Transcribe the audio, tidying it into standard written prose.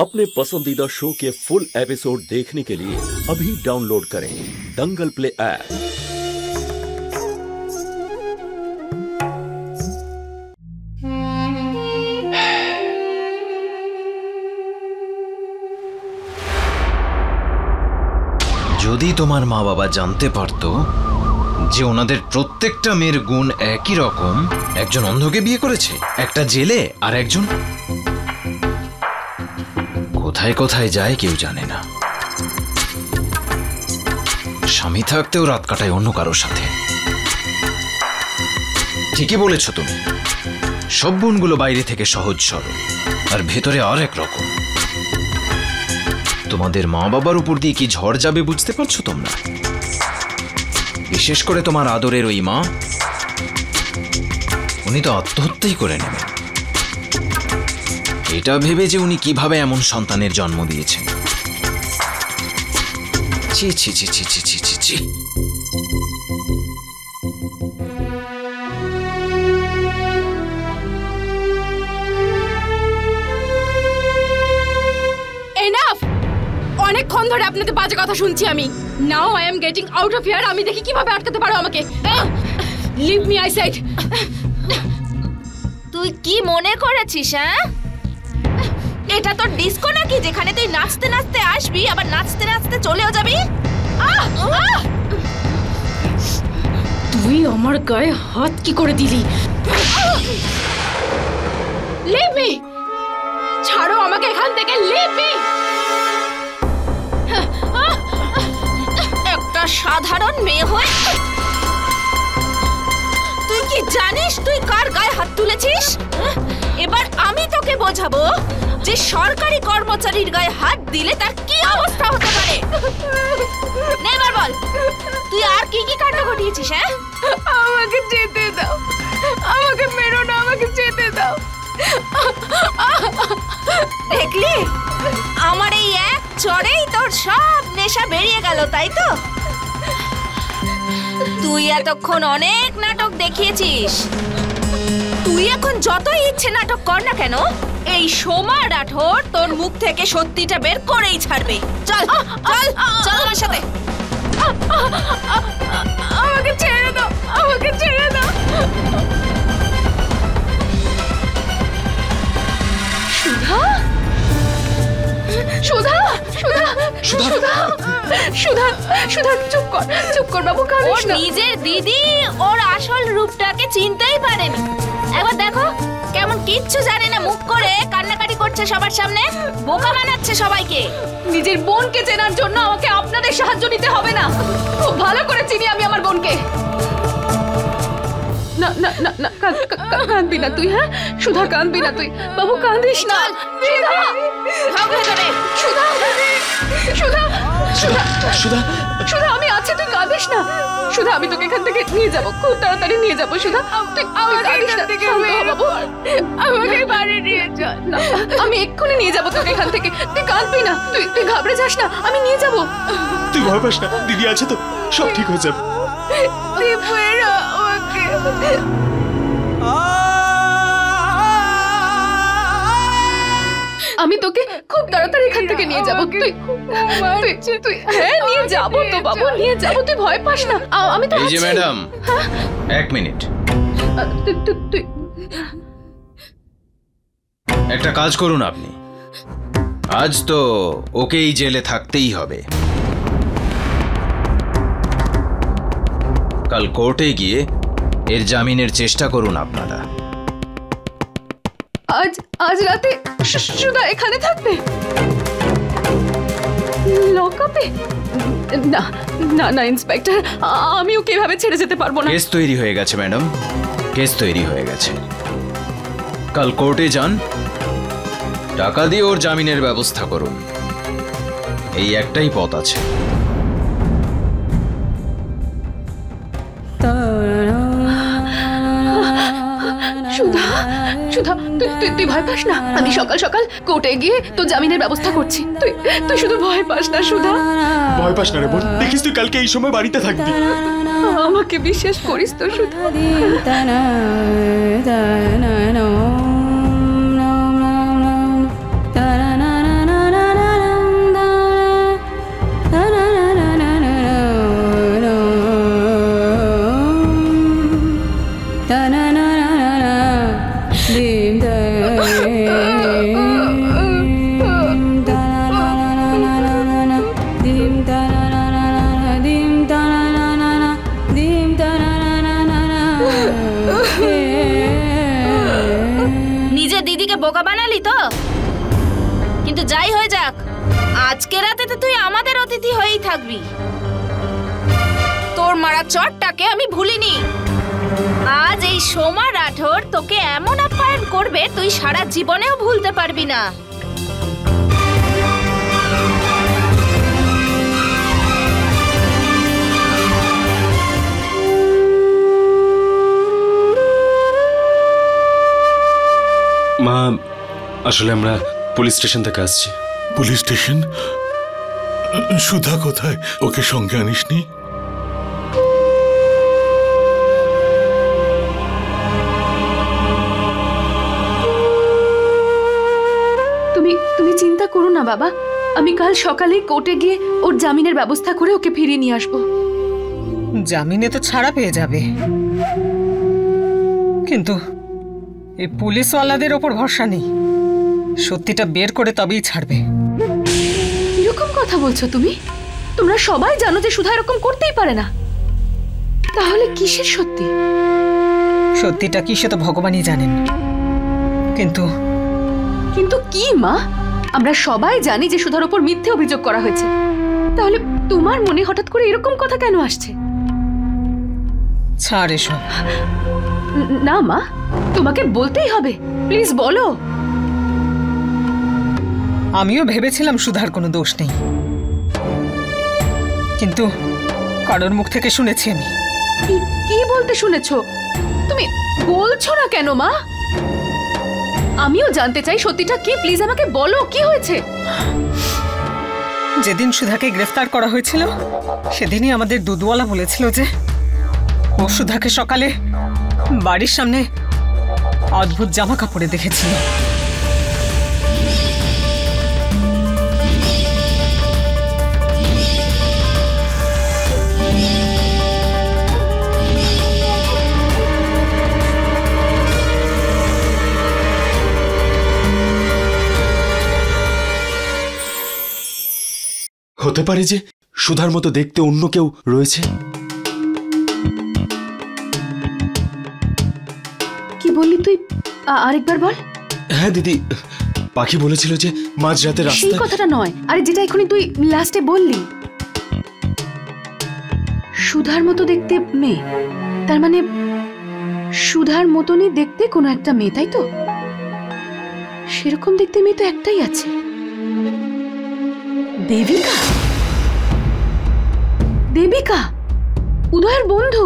अपने पसंदीदा शो के फुल एपिसोड देखने के लिए अभी डाउनलोड करें दंगल प्ले ऐप। যদি তোমার মা বাবা জানতে পারতো যে ওনাদের প্রত্যেকটা মেয়ের গুণ একই রকম, একজন অন্ধকে বিয়ে করেছে, একটা জেলে আর একজন কোথায় কোথায় যায় কেউ জানে না, স্বামী থাকতেও রাত কাটায় অন্য কারোর সাথে। ঠিকই বলেছ তুমি, সব গুণগুলো বাইরে থেকে সহজ সরল আর ভেতরে আর এক রকম। তোমাদের মা বাবার উপর দিয়ে কি ঝড় যাবে বুঝতে পারছো তোমরা? বিশেষ করে তোমার আদরের ওই মা, উনি তো আত্মহত্যাই করে নেবেন এটা ভেবে যে উনি কিভাবে এমন সন্তানের জন্ম দিয়েছেন। ছি ছি ছি ছি ছি ছি ছি ছি। অনেকক্ষণ ধরে আপনাদের বাজে কথা শুনছি আমি। Now I am getting out of here. আমি দেখি কিভাবে আটকাতে পারো আমাকে। Leave me I said. তুই কি মনে করেছিস? হ্যাঁ, এটা তোর ডিস্কো নাকি যেখানে তুই নাচতে নাচতে আসবি আবার নাচতে নাচতে চলেও যাবি? তুই আমার গায়ে হাত কি করে দিলি? লিভ মি, ছাড়ো আমাকে এখান থেকে। Leave me. একটা সাধারণ মেয়ে হয়ে তুই কি জানিস তুই কার গায়ে হাত তুলেছিস? এবার আমি তোকে বোঝাবো যে সরকারি কর্মচারীর গায়ে হাত দিলে তার কি অবস্থা হতে পারে। নে এবার বল, তুই আর কি কি কাণ্ড ঘটিয়েছিস? হ্যাঁ, আমাকে যেতে দাও, আমাকে মেরো না, আমাকে যেতে দাও। দেখলি, আমার এই এক চড়েই তোর সব নেশা বেরিয়ে গেল, তাই তো? তুই এতক্ষণ অনেক নাটক দেখিয়েছিস, তুই এখন যতই ইচ্ছে নাটক কর না কেন, এই সোমা রাঠোর তোর মুখ থেকে সত্যিটা বের করেই ছাড়বে। চল চল চল আমার সাথে। আমাকে ছেড়ে দাও, আমাকে ছেড়ে দাও। সুধা, সুধা, সুধা, সুধা, সুধা, সুধা, চুপ কর, চুপ কর বাবু, কাঁদিস না। নিজের দিদি ওর আসল রূপটাকে চিনতেই পারেনি। একবার দেখো কেমন কিচ্ছু জানে না মুখ করে কান্নাকাটি করছে সবার সামনে, বোকা বানাচ্ছে সবাইকে। নিজের বোনকে চেনার জন্য আমাকে আপনাদের সাহায্য নিতে হবে না। খুব ভালো করে চিনি আমি আমার বোনকে। না না না না, কাঁদবি না তুই। হ্যাঁ সুধা, কাঁদবি না তুই বাবু, কাঁদিস না। সুধা, সুধা, সুধা, সুধা, সুধা, আমি আছি, তুই কাঁদিস না। সুধা, আমি তোকে এখান থেকে নিয়ে যাবো, খুব তাড়াতাড়ি নিয়ে যাবো। সুধা, তুই কাঁদিস না বাবু, আমাকে বাড়ি নিয়ে চল। না, আমি এক্ষুনি নিয়ে যাবো তোকে এখান থেকে। তুই কাঁদবি না, তুই ঘাবড়ে যাস না, আমি নিয়ে যাবো। তুই ভয় পাস না, দিদি আছে তো, সব ঠিক হয়ে যাবে। আমি তোকে খুব তাড়াতাড়ি এখান থেকে নিয়ে যাবো। তুই হ্যাঁ নিয়ে যাবো তো বাবু, নিয়ে যাবো, তুই ভয় পাস না। আমি তো এই যে ম্যাডাম, এক মিনিট। তুই একটা কাজ করুন আপনি, আজ তো ওকে এই জেলে থাকতেই হবে। কাল কোর্টে গিয়ে এর জামিনের চেষ্টা করুন আপনারা। আজ রাতে সুধা এখানে থাকবে লকআপে? না না না ইন্সপেক্টর, আমি ওকে এভাবে ছেড়ে যেতে পারবো না। কেস তৈরি হয়ে গেছে ম্যাডাম, কেস তৈরি হয়ে গেছে। কাল কোর্টে যান, টাকা দিয়ে ওর জামিনের ব্যবস্থা করুন। এই একটাই পথ আছে। সুধা, সুধা, তুই ভয় পাস না। আমি সকাল সকাল কোর্টে গিয়ে তো জামিনের ব্যবস্থা করছি। তুই শুধু ভয় পাস না সুধা। ভয় পাস না রে বোন, দেখিস তুই কালকে এই সময় বাড়িতে থাকবি। আমাকে বিশ্বাস করিস তো সুধা? বোকা বানালি তো? কিন্তু যাই হয়ে যাক, আজকে রাতে তো তুই আমাদের অতিথি হয়েই থাকবি। তোর মারা চটটাকে আমি ভুলিনি। আজ এই সোমা রাঠোর তোকে এমন আপ্যায়ন করবে তুই সারা জীবনেও ভুলতে পারবি না। মা, আসলে আমরা পুলিশ স্টেশন থেকে আসছি। Police station? সুধা কোথায়? ওকে সঙ্গে আনিসনি? তুমি চিন্তা করো না বাবা, আমি কাল সকালে কোর্টে গিয়ে ওর জামিনের ব্যবস্থা করে ওকে ফিরিয়ে নিয়ে আসবো। জামিনে তো ছাড়া পেয়ে যাবে, কিন্তু এই পুলিশওয়ালাদের ওপর ভরসা নেই। সত্যিটা বের করে তবেই ছাড়বে। এরকম কথা বলছো তুমি? তোমরা সবাই জানো যে সুধা এরকম করতেই পারে না। তাহলে কিসের সত্যি? সত্যিটা কি সে তো ভগবানই জানেন। কিন্তু কিন্তু কি মা? আমরা সবাই জানি যে সুধার উপর মিথ্যে অভিযোগ করা হয়েছে। তাহলে তোমার মনে হঠাৎ করে এরকম কথা কেন আসছে? ছাড় এসব। না মা, তোমাকে বলতেই হবে, প্লিজ বলো। আমিও ভেবেছিলাম সুধার কোনো দোষ নেই, কিন্তু কারোর মুখ থেকে শুনেছি আমি। কি বলতে শুনেছো? তুমি বলছো না কেন মা? আমিও জানতে চাই সত্যিটা কি, প্লিজ আমাকে বলো কি হয়েছে। যেদিন সুধাকে গ্রেফতার করা হয়েছিল সেদিনই আমাদের দুধওয়ালা বলেছিল যে ও সুধাকে সকালে বাড়ির সামনে অদ্ভুত জামা কাপড়ে দেখেছিল। হতে পারে যে সুধার মতো দেখতে অন্য কেউ রয়েছে। কি বললি তুই? আরেকবার বল। হ্যাঁ দিদি, পাখি বলেছিল যে মাঝরাতে সেই রাস্তায়। কথাটা নয়, আরে যেটা এখনই তুই লাস্টে বললি। সুধার মতো দেখতে মেয়ে, তার মানে সুধার মতনই দেখতে কোনো একটা মেয়ে, তাই তো? সেরকম দেখতে মেয়ে তো একটাই আছে, দেবিকা। দেবিকা উদয়ের বন্ধু।